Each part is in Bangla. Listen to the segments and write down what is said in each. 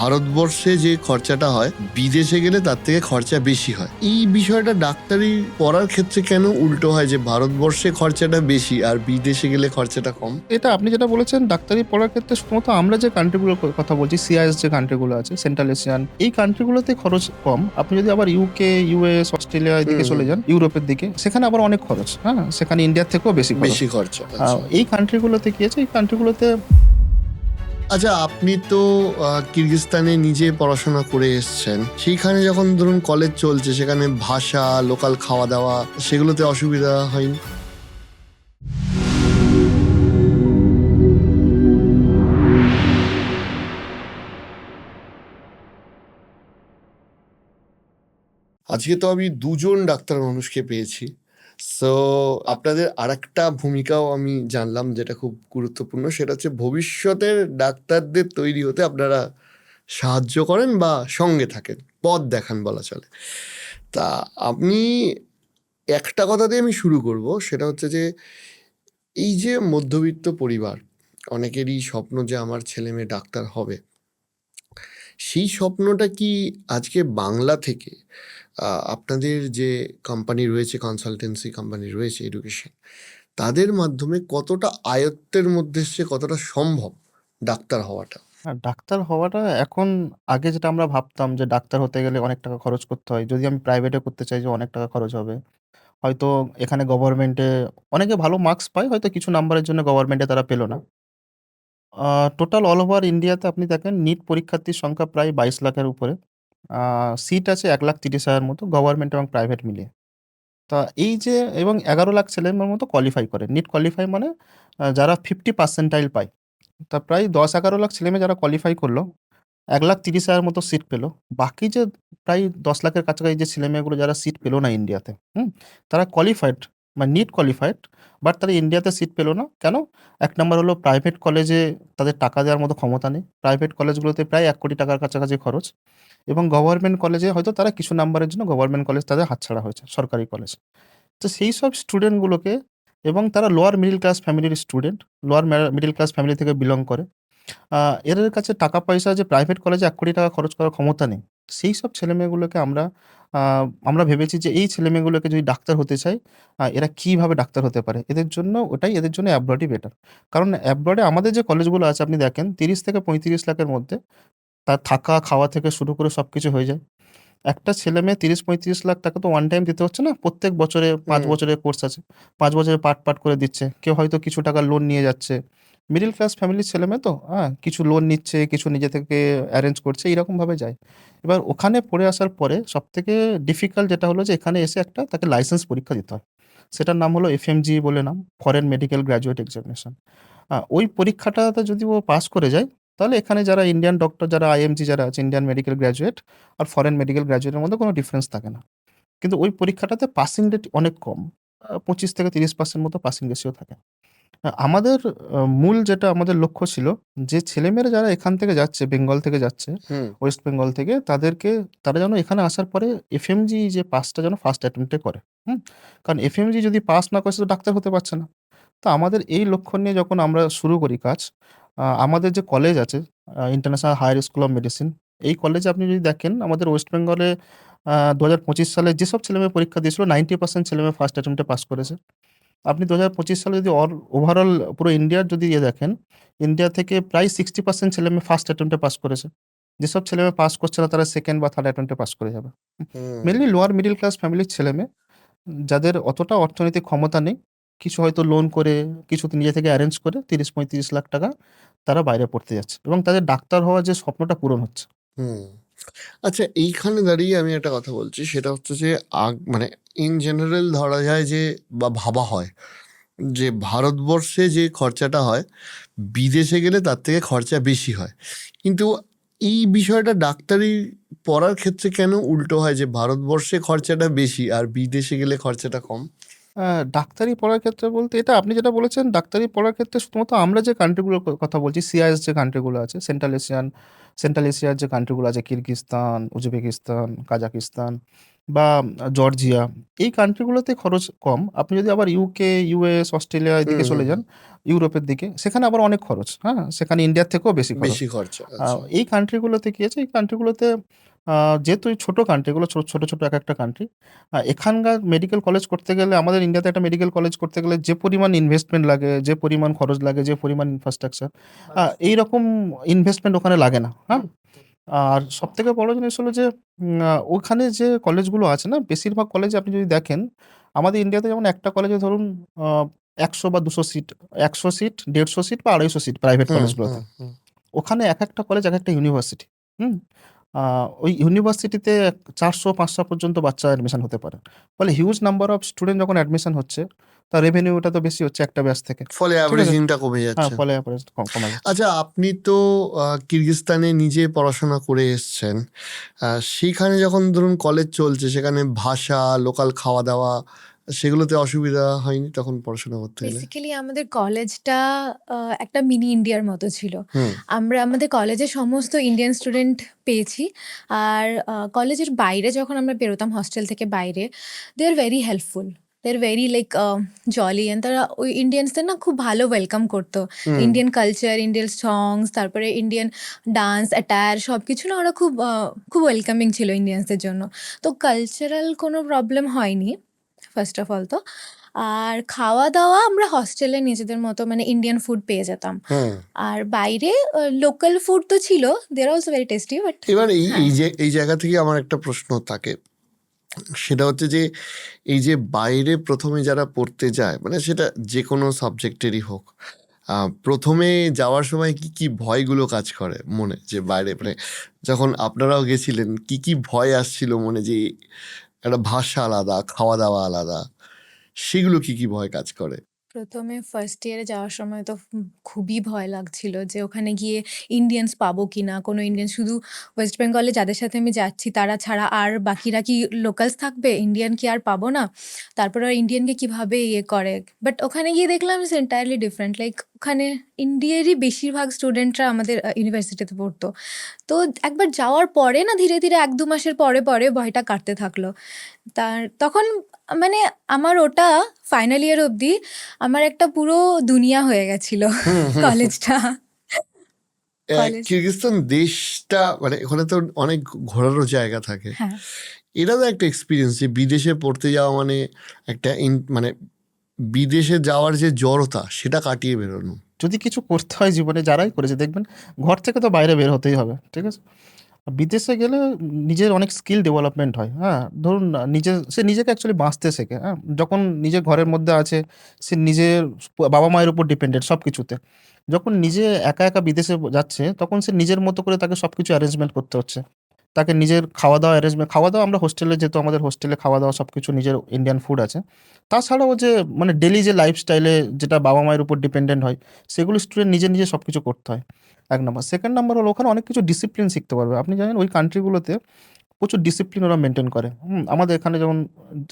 ভারতবর্ষে যে খরচাটা হয় বিদেশে গেলে তার থেকে খরচা বেশি হয়। এই বিষয়টা ডাক্তারি পড়ার ক্ষেত্রে কেন উল্টো হয় যে ভারতবর্ষে খরচাটা বেশি আর বিদেশে গেলে খরচাটা কম? এটা আপনি যেটা বলেছেন ডাক্তারি পড়ার ক্ষেত্রে শুধুমাত্র আমরা যে কান্ট্রিগুলোর কথা বলছি, সিআইএস যে কান্ট্রিগুলো আছে, সেন্ট্রাল এশিয়ান, এই কান্ট্রিগুলোতে খরচ কম। আপনি যদি আবার ইউকে, ইউএস, অস্ট্রেলিয়া এদিকে চলে যান, ইউরোপের দিকে, সেখানে আবার অনেক খরচ। হ্যাঁ, সেখানে ইন্ডিয়ার থেকেও বেশি খরচ। বেশি খরচা। আচ্ছা। এই কান্ট্রিগুলোতে কি আছে, এই কান্ট্রিগুলোতে আচ্ছা, আপনি তো কিরগিজস্তানে নিজে পড়াশোনা করে এসছেন। সেইখানে যখন ধরুন কলেজ চলছে, সেখানে ভাষা, লোকাল খাওয়া দাওয়া, সেগুলোতে অসুবিধা হয়নি? আজকে তো আমি দুজন ডাক্তার মানুষকে পেয়েছি। সো আপনাদের আরেকটা ভূমিকাও আমি জানলাম, যেটা খুব গুরুত্বপূর্ণ। সেটা হচ্ছে ভবিষ্যতের ডাক্তারদের তৈরি হতে আপনারা সাহায্য করেন বা সঙ্গে থাকেন, পথ দেখান বলা চলে। তা আপনি, একটা কথা দিয়ে আমি শুরু করব, সেটা হচ্ছে যে এই যে মধ্যবিত্ত পরিবার, অনেকেরই স্বপ্ন যে আমার ছেলে মেয়ে ডাক্তার হবে, সেই স্বপ্নটা কি আজকে বাংলা থেকে আপনাদের যে কোম্পানি রয়েছে, কনসালটেন্সি কোম্পানি রয়েছে এডুকেশন, তাদের মাধ্যমে কতটা আয়ত্তের মধ্যে এসছে, কতটা সম্ভব ডাক্তার হওয়াটা? ডাক্তার হওয়াটা এখন, আগে যেটা আমরা ভাবতাম যে ডাক্তার হতে গেলে অনেক টাকা খরচ করতে হয়। যদি আমি প্রাইভেটে করতে চাই যে অনেক টাকা খরচ হবে। হয়তো এখানে গভর্নমেন্টে অনেকে ভালো মার্কস পায়, হয়তো কিছু নাম্বারের জন্য গভর্নমেন্টে তারা পেল না। টোটাল অল ওভার ইন্ডিয়াতে আপনি দেখেন নিট পরীক্ষার্থীর সংখ্যা প্রায় ২২ লাখের উপরে। সিট আছে ১,৩০,০০০ মতো, গভর্নমেন্ট এবং প্রাইভেট মিলিয়ে। তা এই যে, এবং ১১ লাখ ছেলেমেয়ের মতো কোয়ালিফাই করে। নিট কোয়ালিফাই মানে যারা 50 পার্সেন্টাইল পায়। তা প্রায় ১০-১১ লাখ ছেলেমেয়ে যারা কোয়ালিফাই করলো, ১,৩০,০০০ মতো সিট পেল। বাকি যে প্রায় ১০ লাখের কাছাকাছি যে ছেলেমেয়েগুলো যারা সিট পেল না ইন্ডিয়াতে, তারা কোয়ালিফাইড, মানে নিট কোয়ালিফাইড, বাট তারা ইন্ডিয়াতে সিট পেল না। কেন? ১ নাম্বার হলো প্রাইভেট কলেজে তাদের টাকা দেওয়ার মতো ক্ষমতা নেই। প্রাইভেট কলেজগুলোতে প্রায় ১,০০,০০,০০০ টাকার কাছাকাছি খরচ, এবং গভর্নমেন্ট কলেজে হয়তো তারা কিছু নাম্বারের জন্য গভর্নমেন্ট কলেজ তাদের হাতছাড়া হয়েছে, সরকারি কলেজ। তো সেই সব স্টুডেন্টগুলোকে, এবং তারা লোয়ার মিডল ক্লাস ফ্যামিলির student, lower middle class family থেকে বিলং করে। আ এদের কাছে টাকা পয়সা যে প্রাইভেট কলেজে ৳১,০০,০০,০০০ খরচ করার ক্ষমতা নেই। সেইসব ছেলেমেয়েগুলোকে আ আমরা ভেবেছি যে এই ছেলেমেয়েগুলোকে যদি ডাক্তার হতে চায়, এরা কিভাবে ডাক্তার হতে পারে? এদের জন্য অ্যাব্রডই বেটার। কারণ অ্যাব্রডে আমাদের যে কলেজগুলো আছে আপনি দেখেন ৩০ থেকে ৩৫ লাখের মধ্যে তার থাকা, খাওয়া থেকে শুরু করে সবকিছু হয়ে যায়। একটা ছেলেমেয়ে ৩০-৩৫ লাখ টাকা তো ওয়ান টাইম দিতে হচ্ছে না। প্রত্যেক বছরে ৫ বছরের কোর্স আছে। ৫ বছরে পার্ট করে দিচ্ছে। কেউ হয়তো কিছু টাকা লোন নিয়ে যাচ্ছে। মিডল ক্লাস ফ্যামিলির ছেলেমেয়ে তো, কিছু লোন নিচ্ছে, কিছু নিজে থেকে এরেঞ্জ করছে, এরকমভাবে যায়। এবার ওখানে পড়ে আসার পরে সবথেকে ডিফিকাল্ট যেটা হলো যে এখানে এসে একটা তাকে লাইসেন্স পরীক্ষা দিতে হয়। সেটার নাম হলো এফএমজি বলে নাম, ফরেন মেডিকেল গ্র্যাজুয়েট এক্সামিনেশন। ওই পরীক্ষাটাতে যদি ও পাস করে যায়, তাহলে এখানে যারা ইন্ডিয়ান ডক্টর, যারা আইএমজি যারা আছে, ইন্ডিয়ান মেডিকেল গ্র্যাজুয়েট আর ফরেন মেডিকেল গ্র্যাজুয়েটের মধ্যে কোনো ডিফারেন্স থাকে না। কিন্তু ওই পরীক্ষাটাতে পাসিং রেট অনেক কম। ২৫-৩০% মতো পাসিং রেশিও থাকে। আমাদের মূল যেটা আমাদের লক্ষ্য ছিল, যে ছেলেমেয়েরা যারা এখান থেকে যাচ্ছে, বেঙ্গল থেকে যাচ্ছে, হুম। ওয়েস্ট বেঙ্গল থেকে, তারা যেন এখানে আসার পরে এফএমজি যে পাসটা যেন ফার্স্ট অ্যাটেম্প্ট এ করে। হুম? কারণ এফএমজি যদি পাস না করে সে তো ডাক্তার হতে পারছে না। তো আমাদের এই লক্ষ্য নিয়ে যখন আমরা শুরু করি কাজ, আমাদের যে কলেজ আছে, international higher school of medicine, এই কলেজে আপনি যদি দেখেন আমাদের ওয়েস্ট বেঙ্গলে ২০২৫ সালে যেসব ছেলেমেয়ে পরীক্ষা দিয়েছিল 90% ছেলেমেয়ে ফার্স্ট অ্যাটেম্প্ট এ পাস করেছে। আপনি ২০২৫ সালে যদি ওভারঅল পুরো ইন্ডিয়ার যদি দেখেন, ইন্ডিয়া থেকে প্রায় 60% ছেলেমেয়ে ফার্স্ট অ্যাটেম্প্ট এ পাস করেছে। যেসব ছেলেমেয়ে পাস করছে না তারা সেকেন্ড বা থার্ড অ্যাটেম্প্ট এ পাস করে যাবে। হুম। মেইনলি লোয়ার মিডল ক্লাস ফ্যামিলির ছেলেমেয়ে, যাদের অতটা অর্থনৈতিক ক্ষমতা নেই, কিছু হয়তো লোন করে, কিছু নিজে থেকে এরেঞ্জ করে ৩০-৩৫ লাখ টাকা তারা বাইরে পড়তে যাচ্ছে, এবং তাদের ডাক্তার হওয়ার যে স্বপ্নটা পূরণ হচ্ছে। হুম। আচ্ছা, এইখানে দাঁড়িয়ে আমি একটা কথা বলছি, সেটা হচ্ছে যে মানে ইন জেনারেল ধরা যায় যে, বা ভাবা হয় যে ভারতবর্ষে যে খরচাটা হয় বিদেশে গেলে তার থেকে খরচা বেশি হয়। কিন্তু এই বিষয়টা ডাক্তারি পড়ার ক্ষেত্রে কেন উল্টো হয় যে ভারতবর্ষে খরচাটা বেশি আর বিদেশে গেলে খরচাটা কম? আ ডাক্তারি পড়ার ক্ষেত্রে বলতে, এটা আপনি যেটা বলেছেন ডাক্তারি পড়ার ক্ষেত্রে শুধুমাত্র আমরা যে কান্ট্রিগুলোর কথা বলছি, সিআইএস যে কান্ট্রিগুলো আছে, সেন্ট্রাল এশিয়ার যে কান্ট্রিগুলো আছে, কিরগিজস্তান, উজবেকিস্তান, কাজাকিস্তান, বা জর্জিয়া, এই কান্ট্রিগুলোতে খরচ কম। আপনি যদি আবার ইউকে, ইউএস, অস্ট্রেলিয়া হুম এদিকে হুম চলে হুম। যান, ইউরোপের দিকে, সেখানে আবার অনেক খরচ, হ্যাঁ? সেখানে ইন্ডিয়ার থেকেও বেশি খরচ। বেশি খরচা, আচ্ছা। এই কান্ট্রিগুলোতে কি আছে, এই কান্ট্রিগুলোতে যেহেতু এই ছোট কান্ট্রি, এগুলো ছোট, ছোট একেকটা কান্ট্রি। এখানকার মেডিকেল কলেজ করতে গেলে, আমাদের ইন্ডিয়াতে একটা মেডিকেল কলেজ করতে গেলে যে পরিমাণ ইনভেস্টমেন্ট লাগে, যে পরিমাণ খরচ লাগে, যে পরিমাণ ইনফ্রাস্ট্রাকচার, এইরকম ইনভেস্টমেন্ট ওখানে লাগে না, হ্যাঁ? আর সবথেকে বড় জিনিস হলো যে ওখানে যে কলেজগুলো আছে না, বেশিরভাগ কলেজে আপনি যদি দেখেন, আমাদের ইন্ডিয়াতে যেমন একটা কলেজে ধরুন আ ১০০ বা ২০০ সিট, ১০০ সিট, ১৫০ সিট বা ২৫০ সিট প্রাইভেট হুম হুম কলেজগুলোতে। হুম। ওখানে একেকটা কলেজ একেকটা ইউনিভার্সিটি। হুম? আ ওই ইউনিভার্সিটিতে ৪০০-৫০০ পর্যন্ত বাচ্চা অ্যাডমিশন হতে পারে। ফলে হিউজ নাম্বার অফ স্টুডেন্ট যখন অ্যাডমিশন হচ্ছে, তার রেভিনিউটা তো বেশি হচ্ছে একটা ব্যাচ থেকে। ফলে ঠিক আছে? অ্যাভারেজিংটা কমে হ্যাঁ, যাচ্ছে। ফলে অ্যাভারেজ কমা যাচ্ছে। আচ্ছা, আপনি তো কিরগিজস্তানে নিজে পড়াশোনা করে এসছেন। সেইখানে যখন ধরুন কলেজ চলছে, সেখানে ভাষা, লোকাল খাওয়া-দাওয়া, সেগুলোতে অসুবিধা হয়নি তখন পড়াশোনা করতে গেলে? বেসিক্যালি আমাদের কলেজটা একটা মিনি ইন্ডিয়ার মতো ছিল। হুম, আমরা আমাদের কলেজে সমস্ত ইন্ডিয়ান স্টুডেন্ট পেয়েছি। আর কলেজের বাইরে যখন আমরা বেরোতাম হস্টেল থেকে বাইরে, they are very helpful. They are very like jolly and তারা ওই ইন্ডিয়ানসদের না খুব ভালো ওয়েলকাম করতো। Hmm, Indian culture, Indian songs, তারপরে ইন্ডিয়ান ডান্স, অ্যাটায়ার সবকিছু না ওরা খুব খুব ওয়েলকামিং ছিল ইন্ডিয়ানসদের জন্য। তো কালচারাল কোনো প্রবলেম হয়নি ফার্স্ট অফ অল তো। আর খাওয়া-দাওয়া আমরা হস্টেলে নিজেদের মতো মানে ইন্ডিয়ান ফুড পেয়ে যেতাম। হুম। আর বাইরে লোকাল ফুড তো ছিল। They are also very tasty but এবার এই হ্যাঁ। এই যে এই জায়গা থেকে আমার একটা প্রশ্ন থাকে। সেটা হচ্ছে যে, এই যে বাইরে ১ম এ যারা পড়তে যায়, মানে সেটা যেকোনো সাবজেক্টেরই হোক। ১ম এ যাওয়ার সময় কি, কি ভয়গুলো কাজ করে মনে? যে বাইরে মানে যখন আপনারাও গেছিলেন, কি, কি ভয় আসছিল মনে যে একটা ভাষা আলাদা, খাওয়া-দাওয়া আলাদা। সেগুলো কি, কি ভয় কাজ করে? ১ম এ ফার্স্ট ইয়ারে যাওয়ার সময় তো খুবই ভয় লাগছিল যে ওখানে গিয়ে ইন্ডিয়ানস পাবো কিনা? কোনো ইন্ডিয়ান শুধু ওয়েস্ট বেঙ্গলে যাদের সাথে আমি যাচ্ছি তারা ছাড়া আর বাকিরা কি লোকালস থাকবে? ইন্ডিয়ান কি আর পাবো না? তারপরে আর ইন্ডিয়ানকে কিভাবে ইয়ে করে? বাট ওখানে গিয়ে দেখলাম ইটস এন্টায়ারলি ডিফারেন্ট। লাইক ওখানে ইন্ডিয়ারই বেশিরভাগ স্টুডেন্টরা আমাদের ইউনিভার্সিটিতে পড়তো। তো একবার যাওয়ার পরে না ধীরে, ধীরে ১-২ মাসের পরে ভয়টা কাটতে থাকলো। তখন মানে আমার ওটা ফাইনাল ইয়ার অবধি আমার একটা পুরো দুনিয়া হয়ে গেছিল হুম, হুম, হুম। কলেজটা। কলেজ কিরগিজস্তান দেশটা মানে ওখানে তো অনেক ঘোরারও জায়গা থাকে। হ্যাঁ। এটাও একটা এক্সপেরিয়েন্স যে বিদেশে পড়তে যাওয়া মানে একটা মানে বিদেশে যাওয়ার যে জড়তা সেটা কাটিয়ে বেরোনো। যদি কিছু করতে হয় জীবনে, যারাই করেছে দেখবেন, ঘর থেকে তো বাইরে বের হতেই হবে। ঠিক আছে? বিদেশে গেলে নিজের অনেক স্কিল ডেভেলপমেন্ট হয়, হ্যাঁ? ধরুন সে নিজেকে অ্যাকচুয়ালি বাঁচতে শেখে, হ্যাঁ? যখন নিজের ঘরের মধ্যে আছে, সে নিজের বাবা-মায়ের উপর ডিপেন্ডেন্ট সবকিছুতে। যখন নিজে একা, একা বিদেশে যাচ্ছে, তখন সে নিজের মতো করে তাকে সবকিছু অ্যারেঞ্জমেন্ট করতে হচ্ছে। তাকে নিজের খাওয়া-দাওয়া খাওয়া-দাওয়া আমরা হোস্টেলে, যেহেতু আমাদের হোস্টেলে খাওয়া-দাওয়া সবকিছু নিজের ইন্ডিয়ান ফুড আছে। তাছাড়াও যে মানে ডেইলি যে লাইফস্টাইলে যেটা বাবা-মায়ের উপর ডিপেন্ডেন্ট হয়, সেগুলো স্টুডেন্ট নিজে, নিজে সবকিছু করতে হয়। ১ নাম্বার। 2nd নাম্বার হলো ওখানে অনেক কিছু ডিসিপ্লিন শিখতে পারবে। আপনি জানেন ওই কান্ট্রিগুলোতে প্রচুর ডিসিপ্লিন ওরা মেইনটেইন করে। আমাদের এখানে যেমন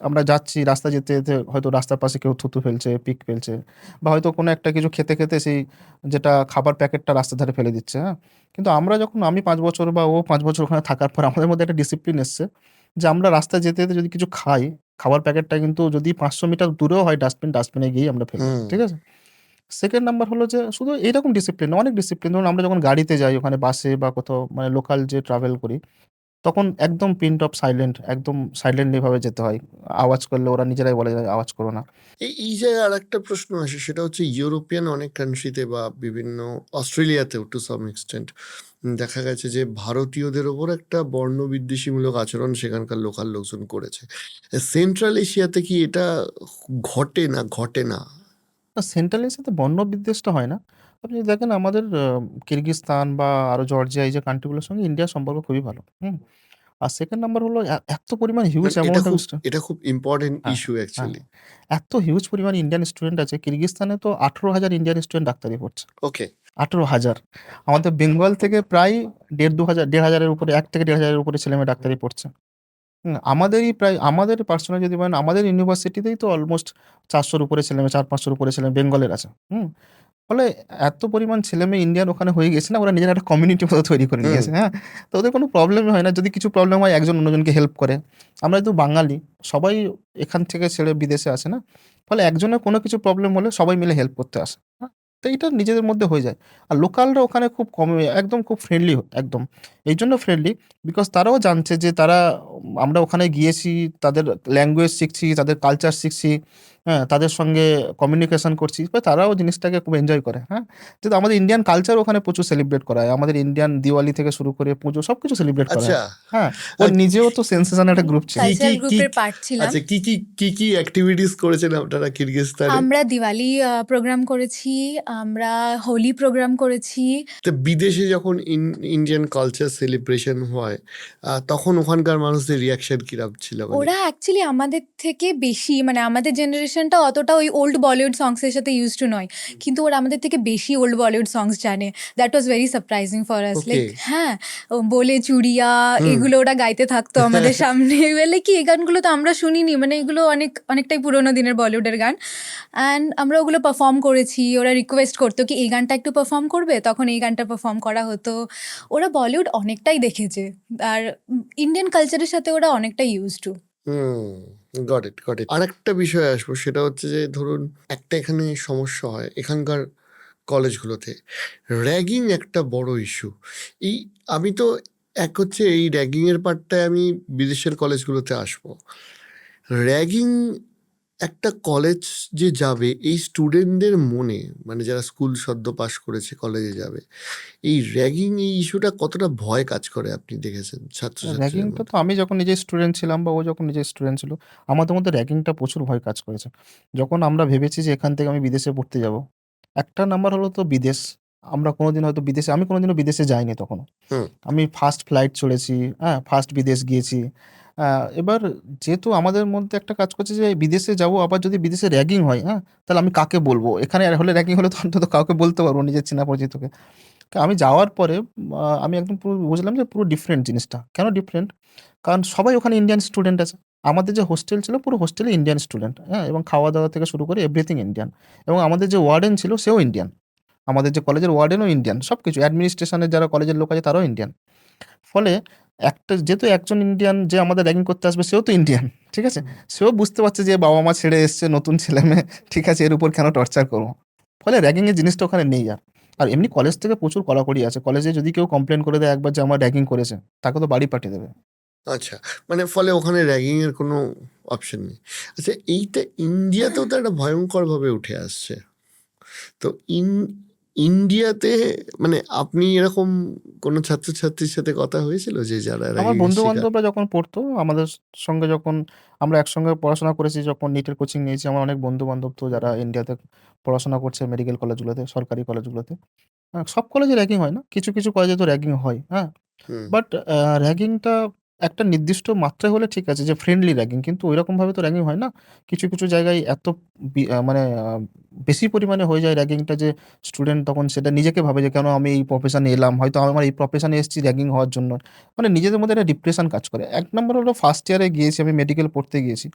আমরা যাচ্ছি, রাস্তায় যেতে, যেতে হয়তো রাস্তার পাশে কেউ থুতু ফেলছে, পিক ফেলছে, বা হয়তো কোনো একটা কিছু খেতে, খেতে সেই যেটা খাবার প্যাকেটটা রাস্তার ধারে ফেলে দিচ্ছে, হ্যাঁ? কিন্তু আমি ৫ বছর বা ও 5 বছর ওখানে থাকার পর আমাদের মধ্যে একটা ডিসিপ্লিন এসছে যে আমরা রাস্তায় যেতে, যেতে যদি কিছু খাই, খাবার প্যাকেটটা কিন্তু যদি ৫০০ মিটার দূরেও হয় ডাস্টবিনে গিয়েই আমরা ফেলবো। হুম। ঠিক আছে? 2nd নাম্বার হলো যে শুধু এইরকম ডিসিপ্লিন না, অনেক ডিসিপ্লিন। ধরুন আমরা যখন গাড়িতে যাই, ওখানে বাসে বা কোথাও মানে লোকাল যে ট্রাভেল করি, তখন একদম পিন ড্রপ সাইলেন্ট, একদম সাইলেন্টলি ভাবে যেতে হয়। আওয়াজ করলে ওরা নিজেরাই বলে যে, "আওয়াজ করো না।" এই জায়গায় আরেকটা প্রশ্ন আসে, সেটা হচ্ছে ইউরোপিয়ান অনেক কান্ট্রিতে বা বিভিন্ন অস্ট্রেলিয়াতেও টু সাম এক্সটেন্ট দেখা গেছে যে ভারতীয়দের ওপর একটা বর্ণবিদ্বেষীমূলক আচরণ সেখানকার লোকাল লোকজন করেছে। সেন্ট্রাল এশিয়াতে কি এটা ঘটে না? না, সেন্ট্রাল এশিয়াতে বর্ণবিদ্বেষটা হয় না। আপনি যদি দেখেন আমাদের কিরগিজস্তান বা আরো জর্জিয়া, এই যে কান্ট্রিগুলোর সঙ্গে ইন্ডিয়ার সম্পর্ক খুবই ভালো। আর 2nd নাম্বার হলো এত পরিমাণ হিউজ মানে অ্যামাউন্ট অফ এটা খুব ইম্পর্টেন্ট হ্যাঁ, ইস্যু হ্যাঁ। অ্যাকচুয়ালি। এত হিউজ পরিমাণ ইন্ডিয়ান স্টুডেন্ট আছে। কিরগিজস্তানে তো ১৮,০০০ ইন্ডিয়ান স্টুডেন্ট ডাক্তারি পড়ছে। ওকে। ১৮,০০০। আমাদের বেঙ্গল থেকে প্রায় ১,৫০০ এর উপরে, ১ থেকে ১,৫০০ এর উপরে ছেলেমেয়ে ডাক্তারি পড়ছে। আমাদের পার্সোনাল যদি বলেন, আমাদের ইউনিভার্সিটিতেই তো অলমোস্ট ৪০০ র উপরে ছেলেমেয়ে, ৪-৫০০ র উপরে ছেলেমেয়ে বেঙ্গলের আছে। ফলে এত পরিমাণ ছেলেমেয়ে ইন্ডিয়ান ওখানে হয়ে গেছে না, ওরা নিজেরা একটা কমিউনিটি মতো তৈরি করে হুম। নিয়েছে, হ্যাঁ? তো ওদের কোনো প্রবলেমই হয় না। যদি কিছু প্রবলেম হয় একজন অন্যজনকে হেল্প করে। আমরা যেহেতু বাঙালি, সবাই এখান থেকে ছেড়ে বিদেশে আসে না? ফলে একজনের কোনো কিছু প্রবলেম হলে সবাই মিলে হেল্প করতে আসে, হ্যাঁ? তো এইটা নিজেদের মধ্যে হয়ে যায়। আর লোকালরা ওখানে খুব একদম খুব ফ্রেন্ডলি একদম। এইজন্য ফ্রেন্ডলি বিকজ তারাও জানছে যে আমরা ওখানে গিয়েছি, তাদের ল্যাঙ্গুয়েজ শিখছি, তাদের কালচার শিখছি, হ্যাঁ? তাদের সঙ্গে কমিউনিকেশন করছি। তারাও জিনিসটাকে খুব এনজয় করে, হ্যাঁ? যেহেতু আমাদের ইন্ডিয়ান কালচার ওখানে প্রচুর সেলিব্রেট করা হয়। আমাদের ইন্ডিয়ান দিওয়ালি থেকে শুরু করে পুজো সবকিছু সেলিব্রেট করা আচ্ছা, হয়, হ্যাঁ? ওর আহ, নিজেও তো সেন্সেশন একটা গ্রুপ ছিল। কি কি কালচারাল কি গ্রুপের পার্ট ছিলাম। আচ্ছা, কি অ্যাক্টিভিটিস করেছেন আপনারা কিরগিজস্তানে? আমরা দিওয়ালি প্রোগ্রাম করেছি, আমরা হোলি প্রোগ্রাম করেছি। তো বিদেশে যখন ইন্ডিয়ান কালচার সেলিব্রেশন হয়, তখন ওখানকার মানুষদের রিয়াকশন কিরকম ছিল? মানে ওরা অ্যাকচুয়ালি আমাদের থেকে বেশি, মানে আমাদের জেনারেশনটা অতটা ওই ওল্ড বলিউড সংসের সাথে ইউজ টু নয়, কিন্তু ওরা আমাদের থেকে বেশি ওল্ড বলিউড সংস জানে। That was very surprising for us. Okay. Like হ্যাঁ, বলে চুড়িয়া হুম। এগুলো ওরা গাইতে থাকতো আমাদের সামনে। বলে কি এই গানগুলো তো আমরা শুনিনি, মানে এগুলো অনেকটাই পুরোনো দিনের বলিউডের গান। অ্যান্ড আমরা ওগুলো পারফর্ম করেছি। ওরা রিকোয়েস্ট করতো কি এই গানটা একটু পারফর্ম করবে, তখন এই গানটা পারফর্ম করা হতো। ওরা বলিউড অনেকটাই দেখেছে, আর ইন্ডিয়ান কালচারের সাথে ওরা অনেকটাই use to. Got it, got it. আরেকটা বিষয়ে আসবো, সেটা হচ্ছে যে ধরুন একটা এখানে সমস্যা হয় এখানকার কলেজগুলোতে, র্যাগিং একটা বড় ইস্যু। এই আমি তো এক হচ্ছে এই র্যাগিংয়ের পার্টটায় আমি বিদেশের কলেজগুলোতে আসবো। র্যাগিং একটা কলেজ যে যাবে এই স্টুডেন্টদের মনে, মানে যারা স্কুল সদ্য পাশ করেছে কলেজে যাবে, এই র্যাগিং এই ইস্যুটা কতটা ভয় কাজ করে আপনি দেখেছেন ছাত্রছাত্রীদের র্যাগিংটা মধ্যে? তো আমি যখন নিজে স্টুডেন্ট ছিলাম বা ও যখন নিজে স্টুডেন্ট ছিল, আমাদের মধ্যে র্যাগিংটা প্রচুর ভয় কাজ করেছে। যখন আমরা ভেবেছি যে এখান থেকে আমি বিদেশে পড়তে যাব, একটা নাম্বার হলো তো বিদেশ। আমরা কোনোদিন হয়তো বিদেশে আমি কোনোদিনও বিদেশে যাইনি তখনো। হুম। আমি ফার্স্ট ফ্লাইট চড়েছি, হ্যাঁ? ফার্স্ট বিদেশ গিয়েছি। এবার যেহেতু আমাদের মধ্যে একটা কাজ করছে যে বিদেশে যাবো, আবার যদি বিদেশে র্যাগিং হয়, হ্যাঁ? তাহলে আমি কাকে বলবো? এখানে হলে র্যাগিং হলে তো অন্তত কাউকে বলতে পারবো নিজের চেনা পরিচিতকে। তো আমি যাওয়ার পরে আমি একদম পুরো বুঝলাম যে পুরো ডিফারেন্ট জিনিসটা। কেন ডিফারেন্ট? কারণ সবাই ওখানে ইন্ডিয়ান স্টুডেন্ট আছে। আমাদের যে হোস্টেল ছিল পুরো হোস্টেলে ইন্ডিয়ান স্টুডেন্ট, হ্যাঁ? এবং খাওয়া-দাওয়া থেকে শুরু করে এভরিথিং ইন্ডিয়ান। এবং আমাদের যে ওয়ার্ডেন ছিল সেও ইন্ডিয়ান। আমাদের যে কলেজের ওয়ার্ডেনও ইন্ডিয়ান। সবকিছু অ্যাডমিনিস্ট্রেশনের যারা কলেজের লোক আছে তারাও ইন্ডিয়ান। ফলে যেহেতু একজন ইন্ডিয়ান যে আমাদের র্যাগিং করতে আসবে সেও তো ইন্ডিয়ান। ঠিক আছে? সেও বুঝতে পারছে যে বাবা-মা ছেড়ে এসছে, নতুন ছেলেমেয়ে। ঠিক আছে? এর উপর কেন টর্চার করব? ফলে র্যাগিং এর জিনিসটা ওখানে নেই আর। আর এমনি কলেজ থেকে প্রচুর কড়াকড়ি আছে। কলেজে যদি কেউ কমপ্লেইন করে দেয় একবার যে আমার র্যাগিং করেছে, তাকে তো বাড়ি পাঠিয়ে দেবে। আচ্ছা, মানে ফলে ওখানে র্যাগিংয়ের কোনো অপশন নেই। আচ্ছা, এইটা ইন্ডিয়াতেও তো একটা ভয়ঙ্করভাবে উঠে আসছে। তো ইন্ডিয়াতে মানে আপনি এরকম কোনো ছাত্রছাত্রীর সাথে কথা হয়েছিল যে যারা আমার র্যাগিংয়ের শিকার? বন্ধু-বান্ধবরা যখন পড়তো আমাদের সঙ্গে, যখন আমরা একসঙ্গে পড়াশোনা করেছি, যখন নিটের কোচিং নিয়েছি, আমার অনেক বন্ধু-বান্ধব তো যারা ইন্ডিয়াতে পড়াশোনা করছে মেডিকেল কলেজগুলোতে, সরকারি কলেজগুলোতে। সব কলেজে র্যাগিং হয় না। কিছু, কিছু কলেজে তো র্যাগিং হয়, হ্যাঁ? হুম। বাট র্যাগিংটা একটা নির্দিষ্ট মাত্রায় হলে ঠিক আছে, যে ফ্রেন্ডলি র্যাগিং, কিন্তু ঐরকমভাবে তো র্যাগিং হয় না। কিছু, কিছু জায়গায় এত মানে বেশি পরিমাণে হয়ে যায় র্যাগিংটা যে স্টুডেন্ট তখন সেটা নিজেকে ভাবে যে কেন আমি এই প্রফেশনে এলাম? হয়তো আমার এই প্রফেশনে এসেছি র্যাগিং হওয়ার জন্য। মানে নিজেদের মধ্যে একটা ডিপ্রেশন কাজ করে। ১ নম্বর হলো ফার্স্ট ইয়ারে গিয়েছি, আমি মেডিকেল পড়তে গিয়েছি।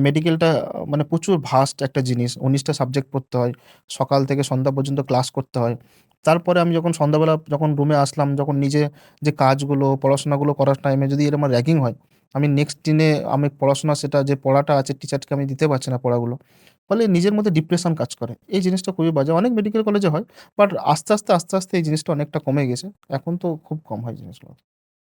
মেডিকেলটা মানে প্রচুর ভাস্ট একটা জিনিস। ১৯ টা সাবজেক্ট পড়তে হয়। সকাল থেকে সন্ধ্যা পর্যন্ত ক্লাস করতে হয়। তারপরে আমি যখন সন্ধ্যাবেলা যখন রুমে আসলাম, যখন নিজে যে কাজগুলো, পড়াশোনাগুলো করার টাইমে যদি আমার র্যাগিং হয়, আমি নেক্সট দিনে আমি পড়াশোনা সেটা যে পড়াটা আছে টিচারকে আমি দিতে পারছি না পড়াগুলো। ফলে নিজের মধ্যে ডিপ্রেশন কাজ করে। এই জিনিসটা খুবই বাজে। অনেক মেডিকেল কলেজে হয়। বাট আস্তে, আস্তে এই জিনিসটা অনেকটা কমে গেছে। এখন তো খুব কম হয় জিনিসগুলো।